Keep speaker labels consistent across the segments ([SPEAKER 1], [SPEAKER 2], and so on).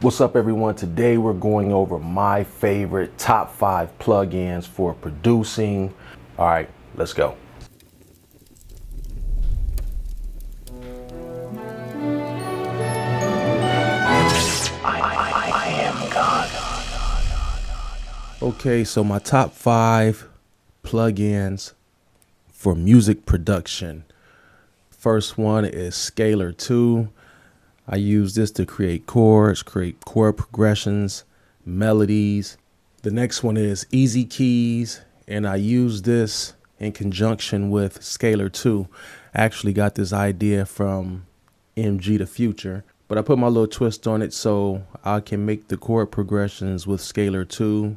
[SPEAKER 1] What's up, everyone? Today we're going over my favorite top 5 plugins for producing. All right, let's go. I am God. Okay, so my top 5 plugins for music production. First one is Scalar 2. I use this to create chords, create chord progressions, melodies. The next one is Easy Keys, and I use this in conjunction with Scalar 2. I actually got this idea from MG the Future, but I put my little twist on it so I can make the chord progressions with Scalar 2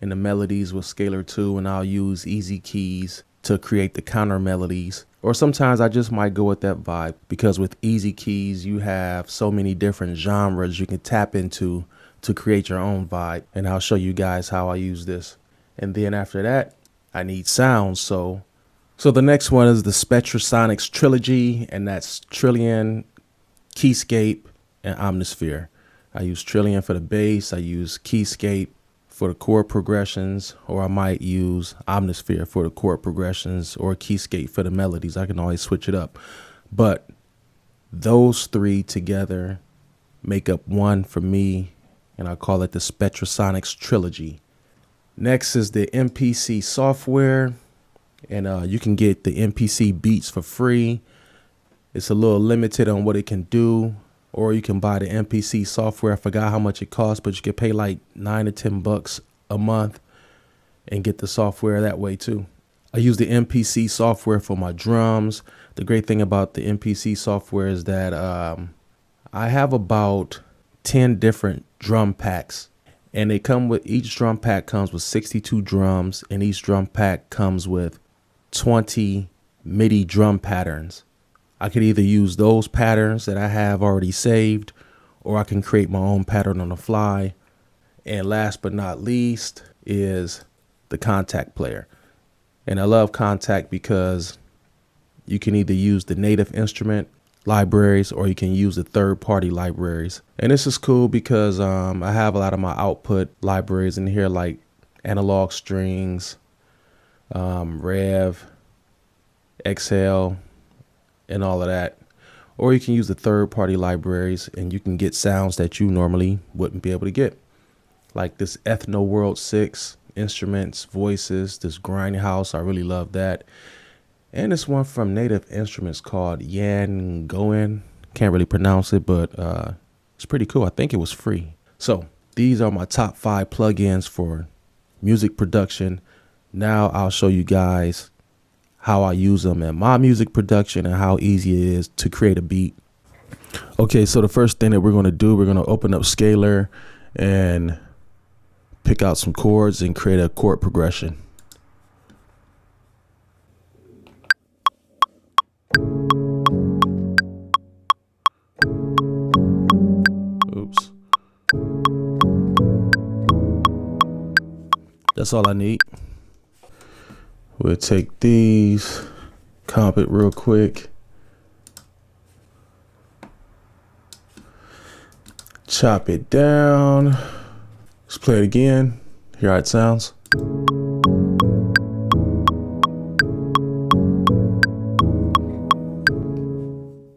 [SPEAKER 1] and the melodies with Scalar 2, and I'll use Easy Keys to create the counter melodies. Or sometimes I just might go with that vibe, because with Easy Keys you have so many different genres you can tap into to create your own vibe, and I'll show you guys how I use this. And then after that, I need sounds. So the next one is the Spectrasonics Trilogy, and that's Trillion, Keyscape, and Omnisphere. I use Trillion for the bass, I use Keyscape for the chord progressions, or I might use Omnisphere for the chord progressions, or Keyscape for the melodies. I can always switch it up. But those three together make up one for me, and I call it the Spectrasonics Trilogy. Next is the MPC software, and you can get the MPC beats for free. It's a little limited on what it can do, or you can buy the MPC software. I forgot how much it costs, but you can pay like $9 to $10 a month and get the software that way too. I use the MPC software for my drums. The great thing about the MPC software is that I have about 10 different drum packs, and they come with, each drum pack comes with 62 drums, and each drum pack comes with 20 MIDI drum patterns. I could either use those patterns that I have already saved, or I can create my own pattern on the fly. And last but not least is the Kontakt player. And I love Kontakt because you can either use the native instrument libraries, or you can use the third-party libraries. And this is cool because I have a lot of my output libraries in here, like Analog Strings, Rev, Exhale, and all of that. Or you can use the third-party libraries, and you can get sounds that you normally wouldn't be able to get, like this Ethno World 6 instruments, voices, this grindhouse. I really love that. And this one from Native Instruments called Yan Goen. Can't really pronounce it, but it's pretty cool. I think it was free. So these are my top 5 plugins for music production. Now I'll show you guys how I use them in my music production and how easy it is to create a beat. Okay, so the first thing that we're going to do, we're going to open up Scalar and pick out some chords and create a chord progression. Oops. That's all I need. We'll take these, comp it real quick, chop it down. Let's play it again. Hear how it sounds.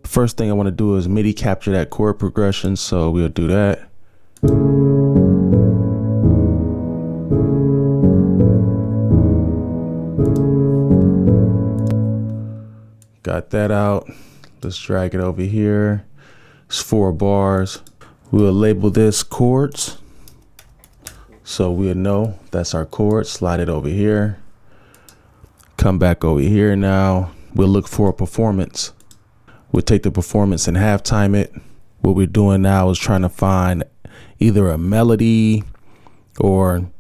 [SPEAKER 1] First thing I want to do is MIDI capture that chord progression, so we'll do that. Got that out. Let's drag it over here. It's 4 bars. We'll label this chords, so we'll know that's our chord. Slide it over here. Come back over here now. We'll look for a performance. We'll take the performance and halftime it. What we're doing now is trying to find either a melody or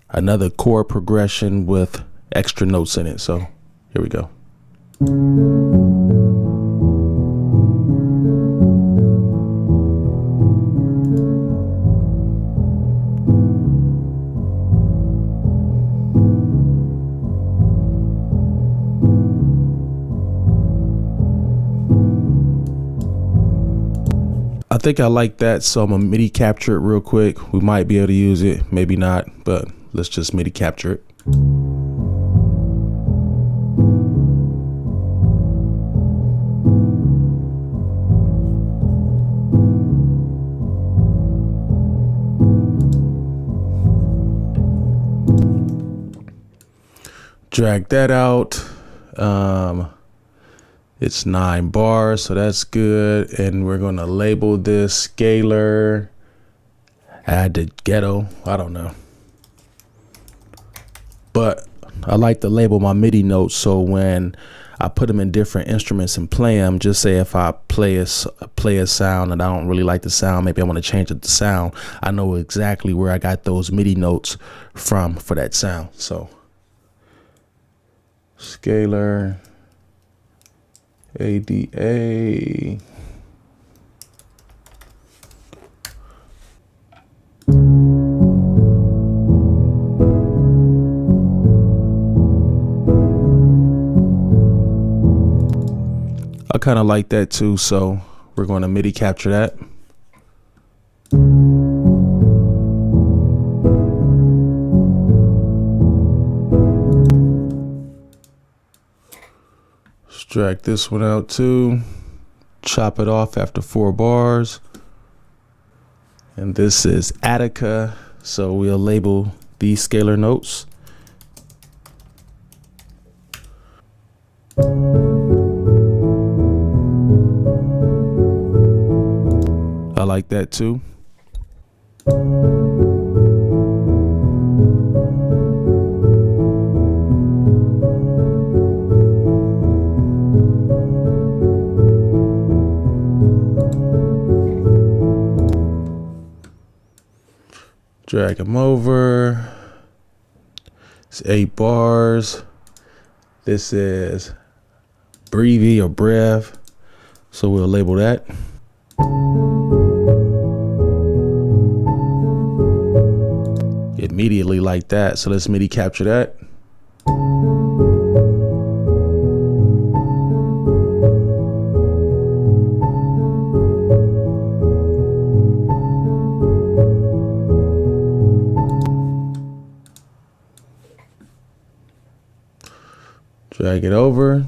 [SPEAKER 1] another chord progression with extra notes in it. So here we go. think I like that, so I'm gonna MIDI capture it real quick. We might be able to use it, maybe not, but let's just MIDI capture it. Drag that out. It's 9 bars, so that's good. And we're gonna label this Scalar. Add the ghetto, I don't know. But I like to label my MIDI notes, so when I put them in different instruments and play them, just say if I play a sound and I don't really like the sound, maybe I want to change the sound, I know exactly where I got those MIDI notes from for that sound. So Scalar ADA. I kind of like that too, so we're going to MIDI capture that. Let's drag this one out too. Chop it off after 4 bars. And this is Attica, so we'll label these Scalar notes. I like that too. Drag them over. It's 8 bars. This is breathy or breath, so we'll label that. Immediately like that, so let's MIDI capture that. Drag it over,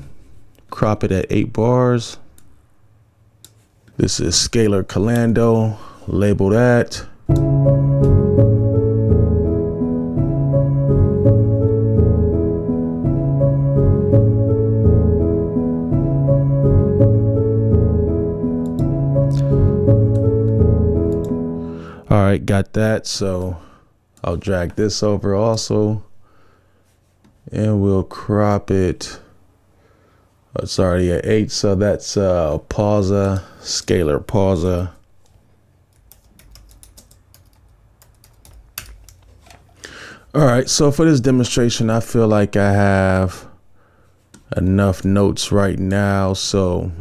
[SPEAKER 1] crop it at 8 bars. This is Scalar Calando, label that. All right, got that, so I'll drag this over also, and we'll crop it. It's already at 8, so that's pausa, Scalar pausa. All right, so for this demonstration, I feel like I have enough notes right now, so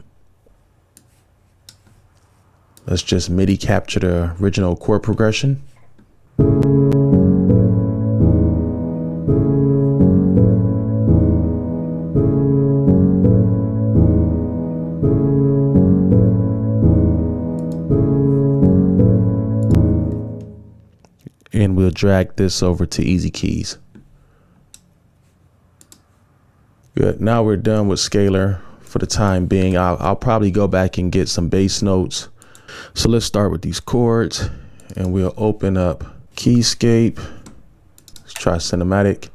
[SPEAKER 1] let's just MIDI capture the original chord progression. And we'll drag this over to Easy Keys. Good, now we're done with Scalar for the time being. I'll probably go back and get some bass notes. So let's start with these chords, and we'll open up Keyscape. Let's try Cinematic.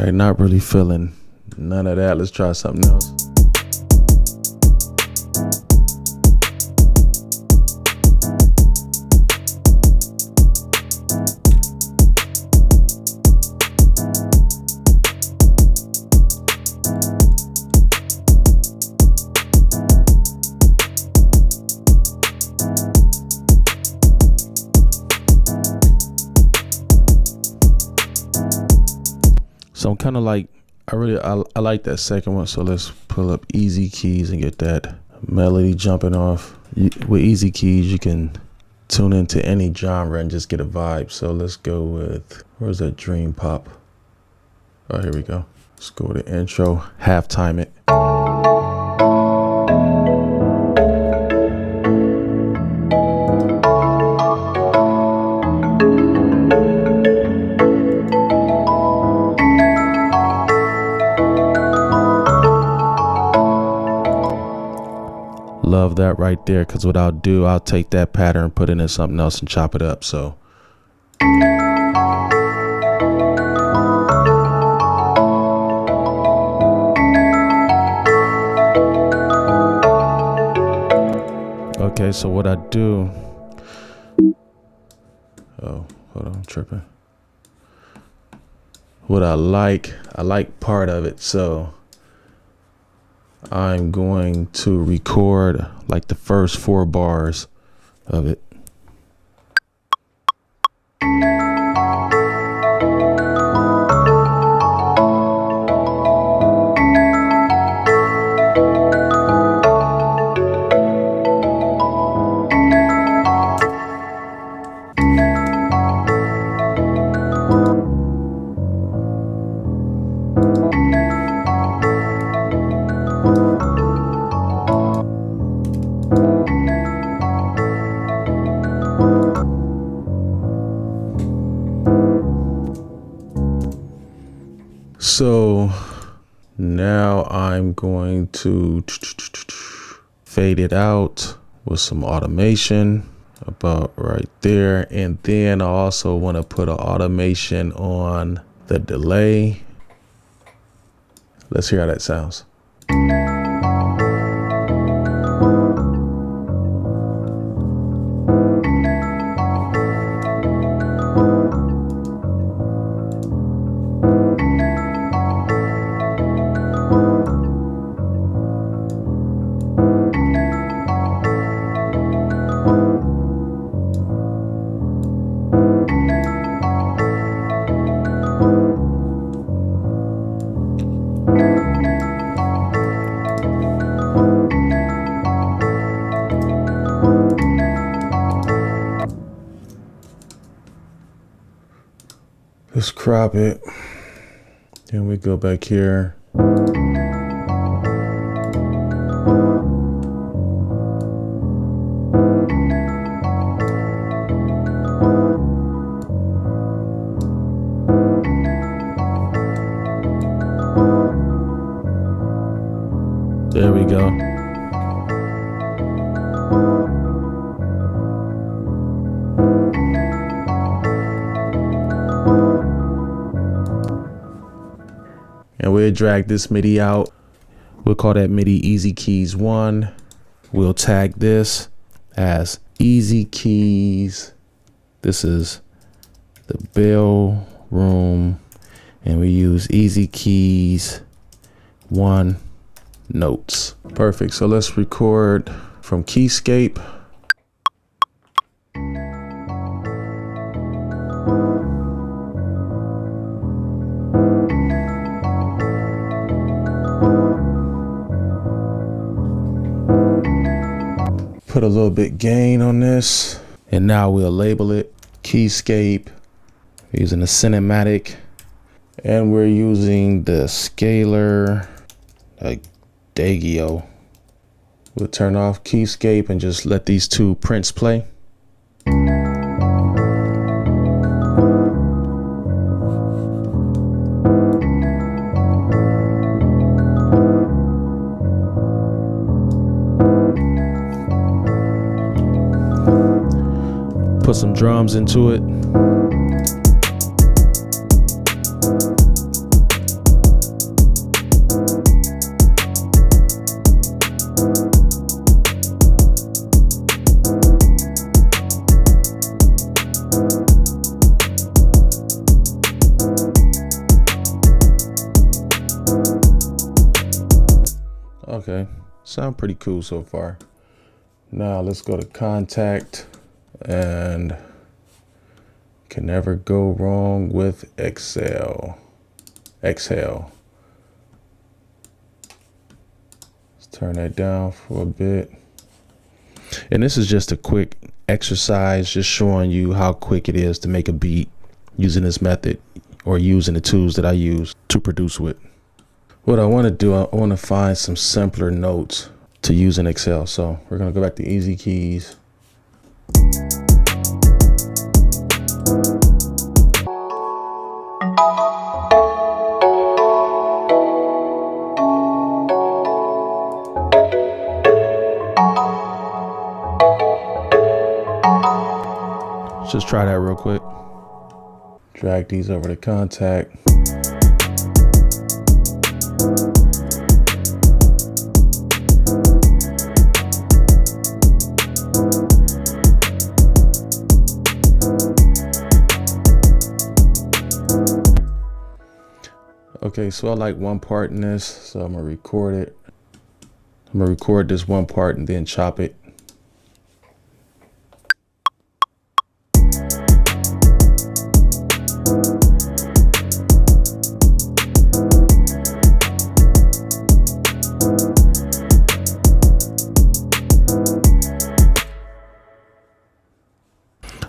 [SPEAKER 1] right, not really feeling none of that. Let's try something else. So I'm kind of like, I like that second one. So let's pull up easy keys and get that melody jumping off. With easy keys, you can tune into any genre and just get a vibe. So let's go with, where's that dream pop? Oh, here we go. Let's go with the intro, halftime it. Love that right there, because what I'll do, I'll take that pattern, put it in something else and chop it up. So okay, so what I do, oh, hold on, I'm tripping. What I like part of it, so I'm going to record like the first 4 bars of it. So now I'm going to fade it out with some automation about right there. And then I also want to put an automation on the delay. Let's hear how that sounds. Let's crop it. Then we go back here. There we go. And we'll drag this MIDI out. We'll call that MIDI Easy Keys 1. We'll tag this as Easy Keys. This is the bell room. And we use Easy Keys 1 notes. Perfect. So let's record from Keyscape. Put a little bit gain on this, and now we'll label it Keyscape. We're using the cinematic, and we're using the Scalar Dagio. We'll turn off Keyscape and just let these 2 prints play. Put some drums into it. Okay, sound pretty cool so far. Now let's go to Kontakt, and can never go wrong with Exhale. Let's turn that down for a bit. And this is just a quick exercise, just showing you how quick it is to make a beat using this method, or using the tools that I use to produce with. What I want to do, I want to find some simpler notes to use in Excel. So we're going to go back to easy keys. Let's just try that real quick. Drag these over to Kontakt. Okay, so I like one part in this, so I'm gonna record it. I'm gonna record this one part and then chop it.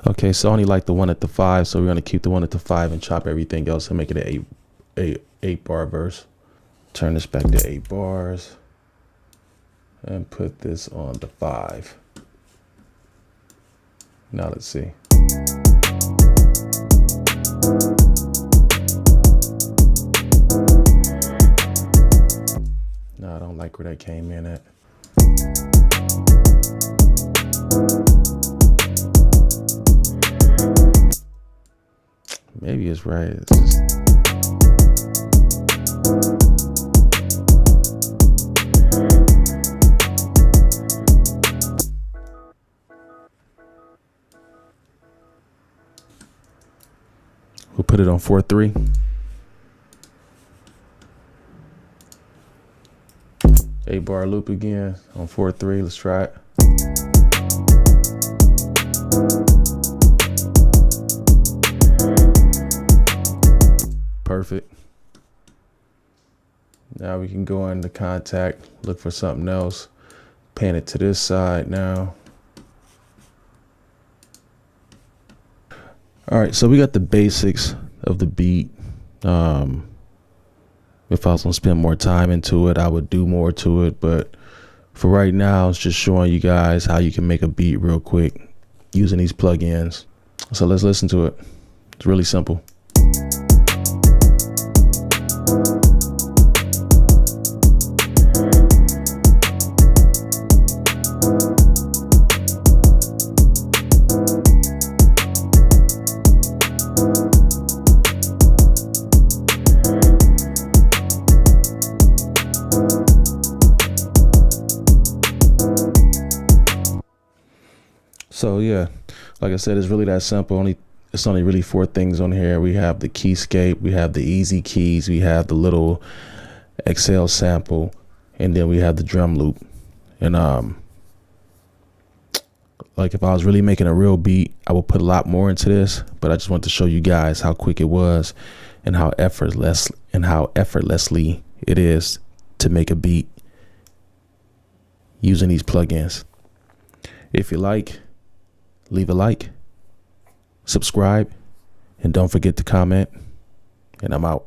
[SPEAKER 1] Okay, so I only like the one at the 5, so we're gonna keep the one at the 5 and chop everything else and make it a 8-bar verse. Turn this back to 8 bars and put this on the 5. Now let's see. No, I don't like where that came in at. Maybe it's right. It's just... We'll put it on 4/3. 8-bar loop again on 4/3. Let's try it. Perfect. Now we can go into Kontakt, look for something else, pan it to this side now. All right, so we got the basics of the beat. If I was gonna spend more time into it, I would do more to it. But for right now, it's just showing you guys how you can make a beat real quick using these plugins. So let's listen to it. It's really simple. So yeah, like I said, it's really that simple. It's only really 4 things on here. We have the keyscape, we have the easy keys, we have the little Excel sample, and then we have the drum loop. And like if I was really making a real beat, I would put a lot more into this, but I just want to show you guys how quick it was and how effortlessly it is to make a beat using these plugins. If you like, leave a like, subscribe, and don't forget to comment, and I'm out.